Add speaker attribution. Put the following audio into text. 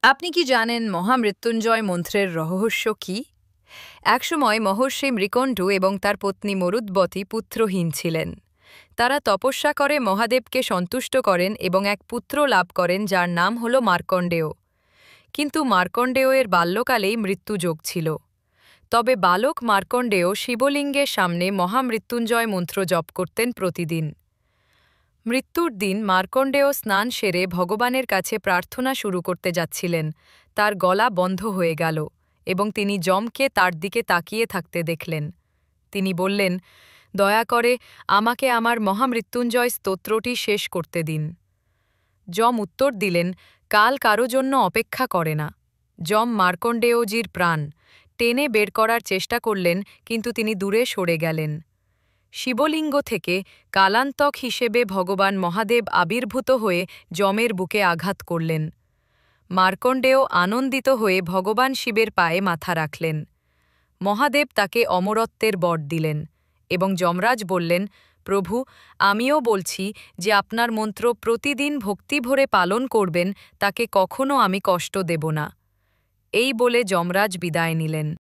Speaker 1: আপনি কি জানেন মহামৃত্যুঞ্জয় মন্ত্রের রহস্য কি? একসময় মহর্ষি মৃকণ্ড এবং তার পত্নী মরুদ্বতী পুত্রহীন ছিলেন। তারা তপস্যা করে মহাদেবকে সন্তুষ্ট করেন এবং এক পুত্র লাভ করেন যার নাম হল মার্কণ্ডেয়। কিন্তু মার্কণ্ডেয়ের বাল্যকালেই মৃত্যুযোগ ছিল। তবে বালক মার্কণ্ডেয় শিবলিঙ্গের সামনে মহামৃত্যুঞ্জয় মন্ত্র জপ করতেন প্রতিদিন। মৃত্যুর দিন মার্কণ্ডেয় স্নান সেরে ভগবানের কাছে প্রার্থনা শুরু করতে যাচ্ছিলেন। তার গলা বন্ধ হয়ে গেল এবং তিনি যমকে তার দিকে তাকিয়ে থাকতে দেখলেন। তিনি বললেন, দয়া করে আমাকে আমার মহামৃত্যুঞ্জয় স্তোত্রটি শেষ করতে দিন। যম উত্তর দিলেন, কাল কারো জন্য অপেক্ষা করে না। যম মার্কণ্ডেয়জির প্রাণ টেনে বের করার চেষ্টা করলেন, কিন্তু তিনি দূরে সরে গেলেন। শিবলিঙ্গ থেকে কালান্তক হিসেবে ভগবান মহাদেব আবির্ভূত হয়ে যমের বুকে আঘাত করলেন। মার্কণ্ডেয় আনন্দিত হয়ে ভগবান শিবের পায়ে মাথা রাখলেন। মহাদেব তাকে অমরত্বের বর দিলেন এবং যমরাজ বললেন, প্রভু, আমিও বলছি যে আপনার মন্ত্র প্রতিদিন ভক্তিভরে পালন করবেন, তাকে কখনো আমি কষ্ট দেব না। এই বলে যমরাজ বিদায় নিলেন।